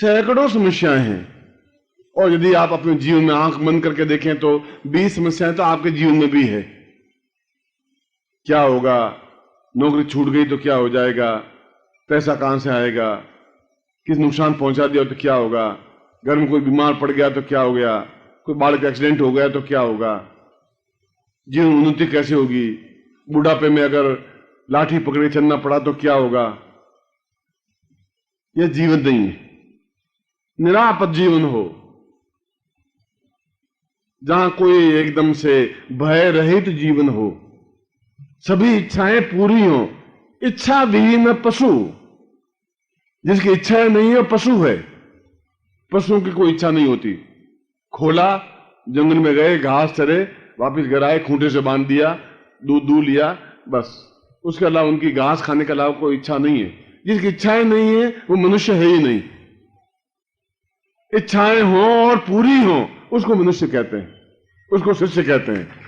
सैकड़ों समस्याएं हैं। और यदि आप अपने जीवन में आंख बंद करके देखें तो 20 समस्याएं तो आपके जीवन में भी है। क्या होगा, नौकरी छूट गई तो क्या हो जाएगा, पैसा कहां से आएगा, किस नुकसान पहुंचा दिया तो क्या होगा, घर में कोई बीमार पड़ गया तो क्या हो गया, कोई बालक एक्सीडेंट हो गया तो क्या होगा, जीवन उन्नति कैसे होगी, बुढ़ापे में अगर लाठी पकड़े चलना पड़ा तो क्या होगा। यह जीवन नहीं है। निरापद जीवन हो जहां कोई एकदम से भय रहित जीवन हो, सभी इच्छाएं पूरी हो। इच्छा विहीन पशु, जिसकी इच्छाएं नहीं है पशु है। पशुओं की कोई इच्छा नहीं होती। खोला, जंगल में गए, घास चरे, वापस घर आए, खूंटे से बांध दिया, दूध दूध लिया, बस। उसके अलावा उनकी घास खाने के अलावा कोई इच्छा नहीं है। जिसकी इच्छाएं नहीं है वो मनुष्य है ही नहीं। इच्छाएं हो और पूरी हो उसको मनुष्य कहते हैं, उसको शिष्य कहते हैं।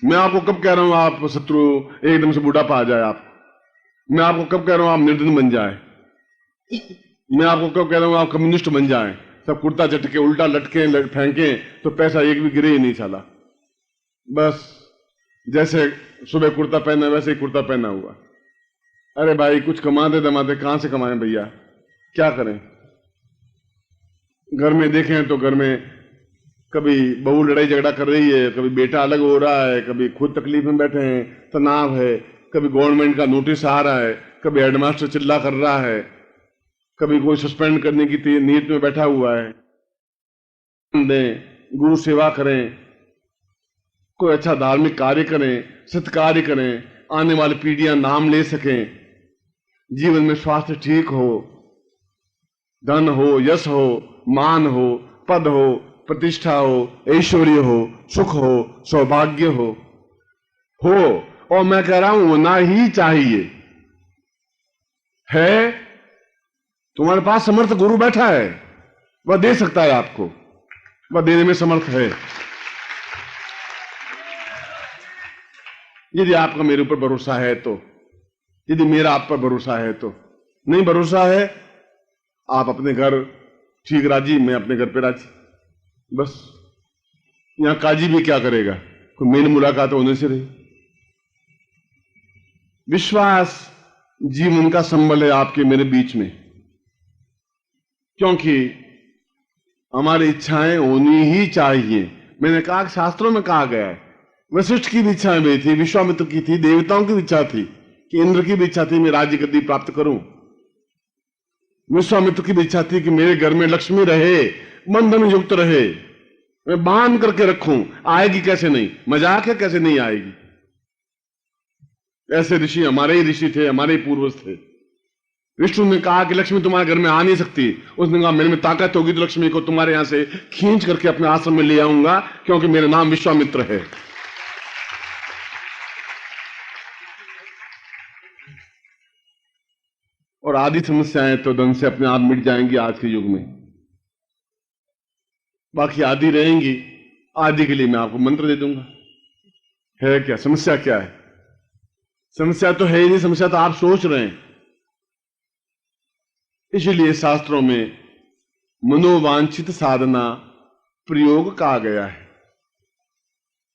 मैं आपको कब कह रहा हूं आप शत्रु एकदम से बुढ़ापा आ जाए आप? मैं आपको कब कह रहा हूं आप निर्धन बन जाए? मैं आपको कब कह रहा हूं आप कम्युनिस्ट बन जाए, सब कुर्ता चटके उल्टा लटके फेंके तो पैसा एक भी गिरे ही नहीं साला। बस जैसे सुबह कुर्ता पहना वैसे ही कुर्ता पहना हुआ। अरे भाई कुछ कमाते दमाते कहां से कमाएं भैया, क्या करें? घर में देखें तो घर में कभी बहू लड़ाई झगड़ा कर रही है, कभी बेटा अलग हो रहा है, कभी खुद तकलीफ में बैठे हैं, तनाव है, कभी गवर्नमेंट का नोटिस आ रहा है, कभी हेडमास्टर चिल्ला कर रहा है, कभी कोई सस्पेंड करने की नीयत में बैठा हुआ है। दें, गुरु सेवा करें, कोई अच्छा धार्मिक कार्य करें, सत्कार्य करें, आने वाली पीढ़ियां नाम ले सकें, जीवन में स्वास्थ्य ठीक हो, धन हो, यश हो, मान हो, पद हो, प्रतिष्ठा हो, ऐश्वर्य हो, सुख हो, सौभाग्य हो। और मैं कह रहा हूं होना ही चाहिए। है तुम्हारे पास समर्थ गुरु बैठा है, वह दे सकता है आपको, वह देने में समर्थ है। यदि आपका मेरे ऊपर भरोसा है तो, यदि मेरा आप पर भरोसा है तो। नहीं भरोसा है, आप अपने घर ठीक राजी, मैं अपने घर पे राजी, बस। यहां काजी भी क्या करेगा, कोई मेल मुलाकात होने से रही। विश्वास जीवन का संबल है आपके मेरे बीच में, क्योंकि हमारी इच्छाएं होनी ही चाहिए। मैंने कहा शास्त्रों में कहा गया है, वशिष्ठ की भी इच्छाएं भी थी, विश्वामित्र की थी, देवताओं की भी इच्छा थी कि इंद्र की भी इच्छा थी मैं राज्य गद्दी प्राप्त करूं। विश्वामित्र की भी इच्छा थी कि मेरे घर में लक्ष्मी रहे, मन धन युक्त रहे, मैं बांध करके रखूं। आएगी कैसे नहीं, मजाक है कैसे नहीं आएगी। ऐसे ऋषि हमारे ही ऋषि थे, हमारे ही पूर्वज थे। विष्णु ने कहा कि लक्ष्मी तुम्हारे घर में आ नहीं सकती। उसने कहा मेरे में ताकत होगी तो लक्ष्मी को तुम्हारे यहां से खींच करके अपने आश्रम में ले आऊंगा, क्योंकि मेरा नाम विश्वामित्र है। और आदि समस्याएं तो धन से अपने आप मिट जाएंगी आज के युग में, बाकी आदि रहेंगी। आदि के लिए मैं आपको मंत्र दे दूंगा। है क्या समस्या, क्या है? समस्या तो है ही नहीं, समस्या तो आप सोच रहे हैं। इसलिए शास्त्रों में मनोवांछित साधना प्रयोग कहा गया है।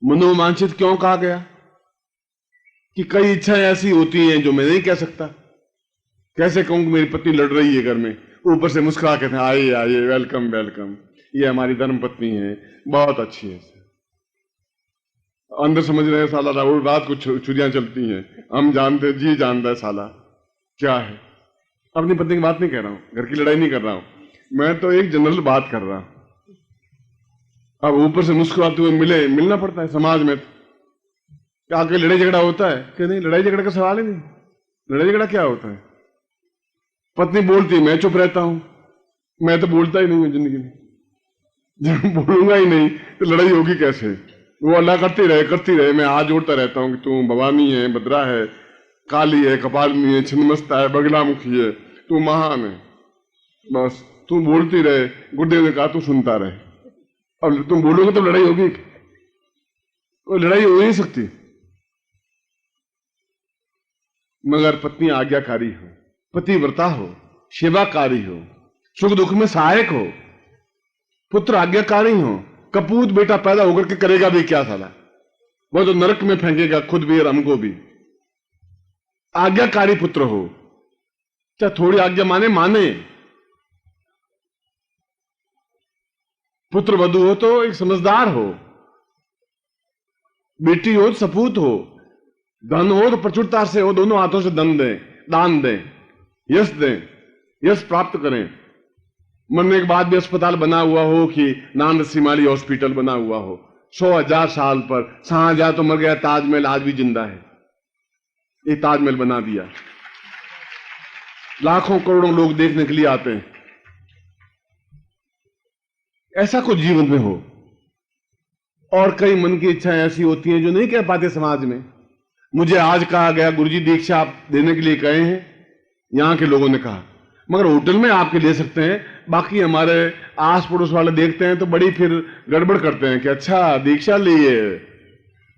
मनोवांछित क्यों कहा गया? कि कई इच्छाएं ऐसी होती हैं जो मैं नहीं कह सकता। कैसे कहूं कि मेरी पत्नी लड़ रही है घर में, ऊपर से मुस्कुरा के आइए आइए, वेलकम वेलकम, ये हमारी धर्म पत्नी है, बहुत अच्छी है। अंदर समझ रहे हैं साला राहुल रात को छुरियां चलती हैं, हम जानते, जी जानता है साला क्या है। अपनी पत्नी की बात नहीं कह रहा हूं, घर की लड़ाई नहीं कर रहा हूं, मैं तो एक जनरल बात कर रहा हूं। अब ऊपर से मुस्कुराते हुए मिलना पड़ता है समाज में। क्या आके लड़ाई झगड़ा होता है कि नहीं? लड़ाई झगड़ा का सवाल ही नहीं। लड़ाई झगड़ा क्या होता है? पत्नी बोलती, मैं चुप रहता हूं। मैं तो बोलता ही नहीं हूं जिंदगी में। जब बोलूंगा ही नहीं तो लड़ाई होगी कैसे? वो अल्लाह करती रहे, मैं हाथ जोड़ता रहता हूं कि तू भवानी है, भद्रा है, काली है, कपालिनी है, छिन्नमस्ता है, बगलामुखी है, तू महान है। बस तू बोलती रहे। गुरुदेव ने कहा तू सुनता रहे। और तुम बोलोगे तो लड़ाई होगी? वो लड़ाई हो नहीं सकती। मगर पत्नी आज्ञाकारी हो, पतिव्रता हो, सेवाकारी हो, सुख दुख में सहायक हो, पुत्र आज्ञाकारी हो। कपूत बेटा पैदा होकर के करेगा भी क्या साला, वो तो नरक में फेंकेगा खुद भी और हमको भी। आज्ञाकारी पुत्र हो, चाहे थोड़ी आज्ञा माने माने। पुत्र वधु हो तो एक समझदार हो, बेटी हो तो सपूत हो, धन हो तो प्रचुरता से हो, दोनों हाथों से धन दें, दान दें, यश दें, यश प्राप्त करें। मन में एक बात भी अस्पताल बना हुआ हो कि नान सिमाली हॉस्पिटल बना हुआ हो, 100,000 साल पर। शाहजहां तो मर गया, ताजमहल आज भी जिंदा है। ये ताजमहल बना दिया, लाखों करोड़ों लोग देखने के लिए आते हैं। ऐसा कुछ जीवन में हो। और कई मन की इच्छाएं ऐसी होती हैं जो नहीं कह पाते समाज में। मुझे आज कहा गया, गुरुजी दीक्षा आप देने के लिए कहे हैं, यहां के लोगों ने कहा, मगर होटल में आपके ले सकते हैं, बाकी हमारे आस पड़ोस वाले देखते हैं तो बड़ी फिर गड़बड़ करते हैं कि अच्छा दीक्षा लिए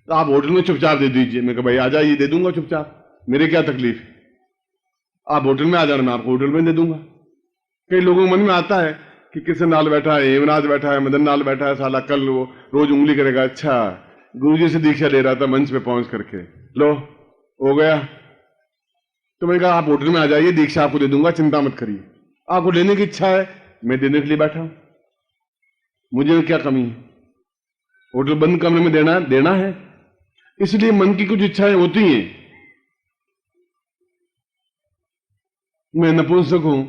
तो आप होटल में चुपचाप दे दीजिए। मैं कहा भाई आ जाइए, दे दूंगा चुपचाप, मेरे क्या तकलीफ है, आप होटल में आ जाना, मैं आपको होटल में दे दूंगा। कई लोगों के मन में आता है कि किशन नाल बैठा है, हेमराज बैठा है, मदन नाल बैठा है, साला कल वो रोज उंगली करेगा, अच्छा गुरुजी से दीक्षा ले रहा था मंच पे पहुंच करके, लो हो गया। तो मैंने कहा आप होटल में आ जाइए, दीक्षा आपको दे दूंगा, चिंता मत करिए। आपको लेने की इच्छा है, मैं देने के लिए बैठा हूं, मुझे क्या कमी है, होटल बंद कमरे में देना है। इसलिए मन की कुछ इच्छाएं होती हैं। मैं नपुंसक हूं,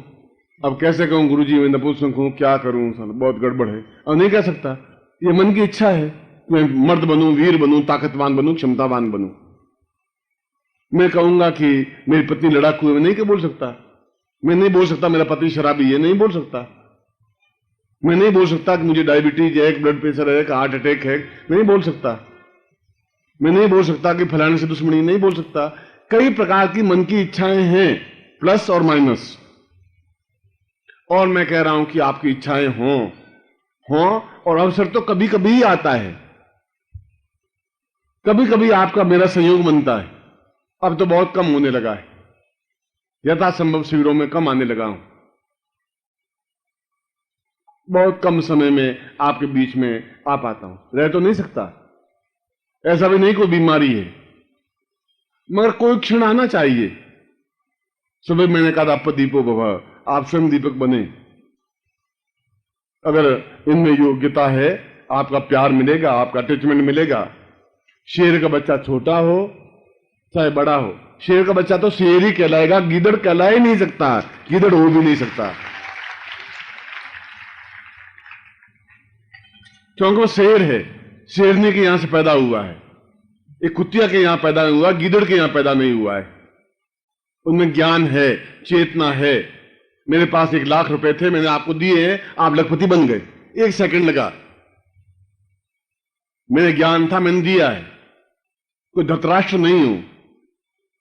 अब कैसे कहूं गुरुजी मैं नपुंसक हूं, क्या करूं, बहुत गड़बड़ है। अब नहीं कह सकता, ये मन की इच्छा है, मैं मर्द बनूं, वीर बनूं, ताकतवान बनूं, क्षमतावान बनूं। मैं कहूंगा कि मेरी पत्नी लड़ाकू है, मैं नहीं बोल सकता। मैं नहीं बोल सकता मेरा पति शराबी है, नहीं बोल सकता। मैं नहीं बोल सकता कि मुझे डायबिटीज है, ब्लड प्रेशर है, हार्ट अटैक है, मैं नहीं बोल सकता। मैं नहीं बोल सकता कि फलाने से दुश्मनी, नहीं बोल सकता। कई प्रकार की मन की इच्छाएं हैं, प्लस और माइनस। और मैं कह रहा हूं कि आपकी इच्छाएं हों और अवसर तो कभी कभी ही आता है, कभी कभी आपका मेरा संयोग बनता है। अब तो बहुत कम होने लगा है, यथासंभव शिविरों में कम आने लगा हूं। बहुत कम समय में आपके बीच में आ पाता हूं, रह तो नहीं सकता, ऐसा भी नहीं कोई बीमारी है, मगर कोई क्षण आना चाहिए। सुबह मैंने कहा था दीपो भव, आप स्वयं दीपक बने। अगर इनमें योग्यता है, आपका प्यार मिलेगा, आपका अटैचमेंट मिलेगा। शेर का बच्चा छोटा हो चाहे बड़ा हो, शेर का बच्चा तो शेर ही कहलाएगा, गीदड़ कहला ही नहीं सकता, गीदड़ हो भी नहीं सकता, क्योंकि वो शेर है। शेरनी के यहां से पैदा हुआ है, एक कुतिया के यहां पैदा हुआ, गीदड़ के यहां पैदा नहीं हुआ है। उनमें ज्ञान है, चेतना है। मेरे पास 1,00,000 रुपए थे, मैंने आपको दिए हैं, आप लखपति बन गए, 1 सेकंड लगा। मेरे ज्ञान था, मैंने दिया है। कोई धृतराष्ट्र नहीं हूं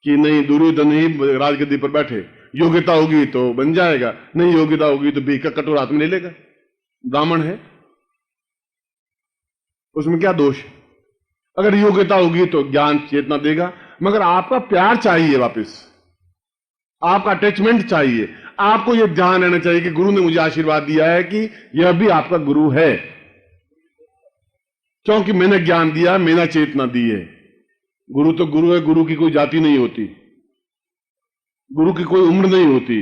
कि नहीं दुर्योधन ही राजगद्दी पर बैठे, योग्यता होगी तो बन जाएगा, नहीं योग्यता होगी तो भीख का कटोरा हाथ में ले लेगा। ब्राह्मण है, उसमें क्या दोष है? अगर योग्यता होगी तो ज्ञान चेतना देगा, मगर आपका प्यार चाहिए, वापस आपका अटैचमेंट चाहिए। आपको यह ध्यान रहना चाहिए कि गुरु ने मुझे आशीर्वाद दिया है कि यह भी आपका गुरु है, क्योंकि मैंने ज्ञान दिया, मैंने चेतना दी है। गुरु तो गुरु है, गुरु की कोई जाति नहीं होती, गुरु की कोई उम्र नहीं होती,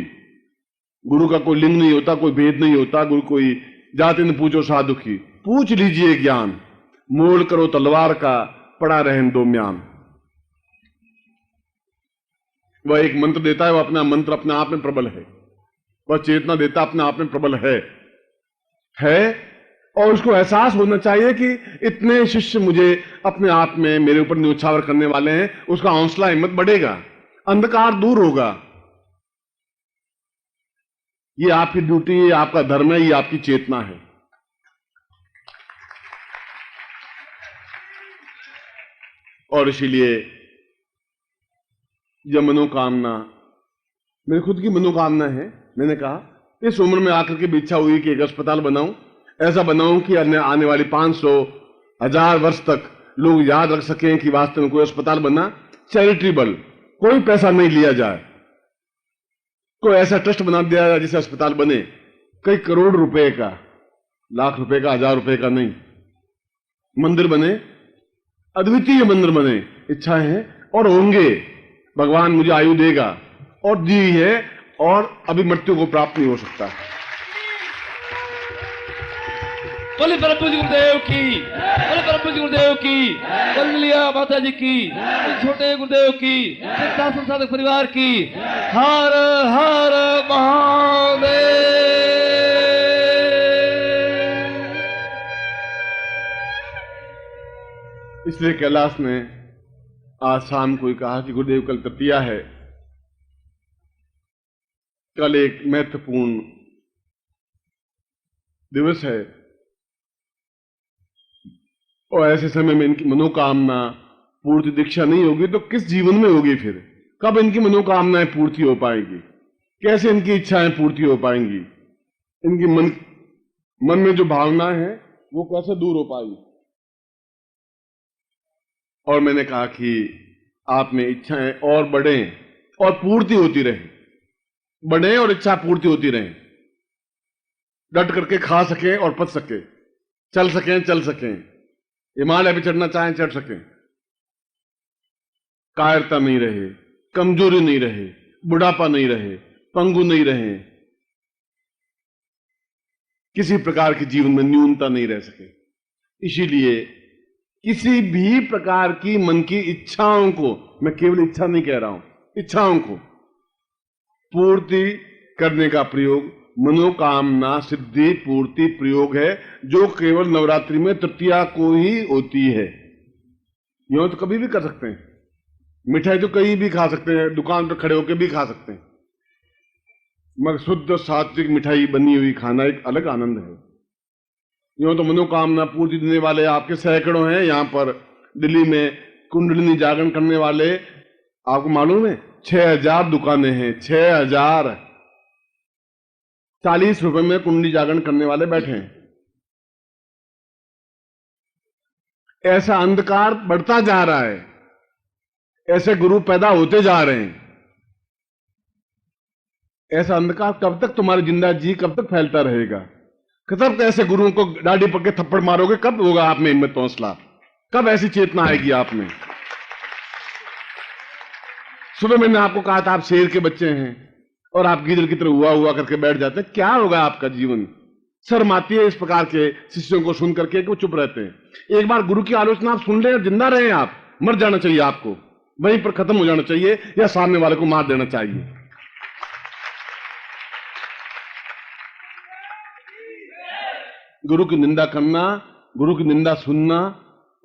गुरु का कोई लिंग नहीं होता, कोई भेद नहीं होता। गुरु कोई जाति न पूछो साधु की, पूछ लीजिए ज्ञान, मोल करो तलवार का, पड़ा रहन दो म्यान। वह एक मंत्र देता है, वह अपना मंत्र अपने आप में प्रबल है, वह चेतना देता अपने आप में प्रबल है। और उसको एहसास होना चाहिए कि इतने शिष्य मुझे अपने आप में मेरे ऊपर न्योछावर करने वाले हैं, उसका हौसला हिम्मत बढ़ेगा, अंधकार दूर होगा। ये आपकी ड्यूटी है, आपका धर्म है, ये आपकी चेतना है। और इसीलिए यह मनोकामना मेरी खुद की मनोकामना है। मैंने कहा इस उम्र में आकर के भी इच्छा हुई कि एक अस्पताल बनाऊं, ऐसा बनाऊं कि आने वाली 500-1000 वर्ष तक लोग याद रख सकें कि वास्तव में कोई अस्पताल बना, चैरिटेबल, कोई पैसा नहीं लिया जाए, कोई ऐसा ट्रस्ट बना दिया जाए जिससे अस्पताल बने, कई करोड़ रुपए का, लाख रुपए का, 1000 रुपए का नहीं, मंदिर बने, अद्वितीय मंदिर बने। इच्छाएं हैं और होंगे, भगवान मुझे आयु देगा और दी है, और अभी मृत्यु को प्राप्त नहीं हो सकता। बोले प्रभु जी गुरुदेव की, बोले प्रभु जी गुरुदेव की, बोल लिया माता जी की, छोटे गुरुदेव की, सिद्धार्थ साधक परिवार की। हर हर महादेव। इसलिए कैलाश ने आज शाम को ही कहा कि गुरुदेव कल तृतीया है, कल एक महत्वपूर्ण दिवस है, और ऐसे समय में इनकी मनोकामना पूर्ति दीक्षा नहीं होगी तो किस जीवन में होगी? फिर कब इनकी मनोकामनाएं पूर्ति हो पाएगी? कैसे इनकी इच्छाएं पूर्ति हो पाएंगी? इनकी मन में जो भावनाएं हैं वो कैसे दूर हो पाएगी? और मैंने कहा कि आप में इच्छाएं और बढ़ें और पूर्ति होती रहे, बढ़े और इच्छा पूर्ति होती रहे, डट करके खा सकें और पच सकें, चल सकें, हिमालय पे चढ़ना चाहें चढ़ सकें, कायरता नहीं रहे, कमजोरी नहीं रहे, बुढ़ापा नहीं रहे, पंगु नहीं रहे, किसी प्रकार के जीवन में न्यूनता नहीं रह सके। इसीलिए किसी भी प्रकार की मन की इच्छाओं को, मैं केवल इच्छा नहीं कह रहा हूं, इच्छाओं को पूर्ति करने का प्रयोग मनोकामना सिद्धि पूर्ति प्रयोग है, जो केवल नवरात्रि में तृतीया को ही होती है। यूं तो कभी भी कर सकते हैं, मिठाई तो कहीं भी खा सकते हैं, दुकान पर खड़े होकर भी खा सकते हैं, मगर शुद्ध सात्विक मिठाई बनी हुई खाना एक अलग आनंद है। यूं तो मनोकामना पूर्ति देने वाले आपके सैकड़ों हैं यहां पर दिल्ली में, कुंडलिनी जागरण करने वाले आपको मालूम है 6000 दुकानें हैं, 6000, 40 रुपए में कुंडली जागरण करने वाले बैठे हैं। ऐसा अंधकार बढ़ता जा रहा है, ऐसे गुरु पैदा होते जा रहे हैं। ऐसा अंधकार कब तक तुम्हारी जिंदा जी कब तक फैलता रहेगा? कब तक ऐसे गुरुओं को डांडी पकड़ के थप्पड़ मारोगे? कब होगा आप में हिम्मत हौसला? कब ऐसी चेतना आएगी आप में? सुबह मैंने आपको कहा था आप शेर के बच्चे हैं और आप गीदड़ की तरह हुआ करके बैठ जाते हैं। क्या होगा आपका जीवन? शर्म आती है इस प्रकार के शिष्यों को सुन करके कि वो चुप रहते हैं। एक बार गुरु की आलोचना आप सुन ले, जिंदा रहे, आप मर जाना चाहिए, आपको वहीं पर खत्म हो जाना चाहिए या सामने वाले को मार देना चाहिए। गुरु की निंदा करना, गुरु की निंदा सुनना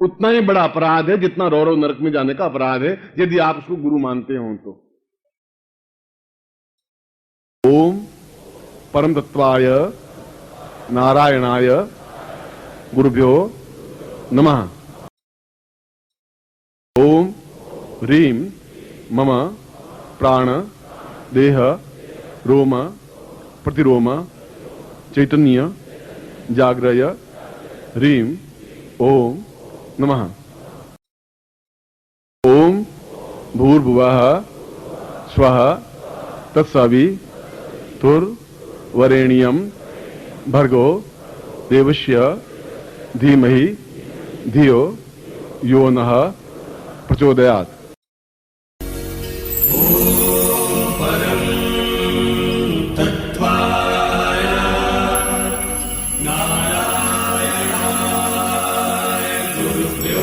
उतना ही बड़ा अपराध है जितना रौरव नरक में जाने का अपराध है, यदि आप उसको गुरु मानते हो तो। ओम परम तत्वाय नारायणाय गुरुभ्यो नमः। ओम ह्रीं मम प्राण देह रोम प्रतिरोम चैतन्य जाग्रय ह्रीं ओम नमः। ओम भूर्भुवः स्वः तत्सवितुर्वरेण्यं भर्गो देवस्य धीमहि धियो यो नः प्रचोदयात्। नारायणाय गुरुभ्यो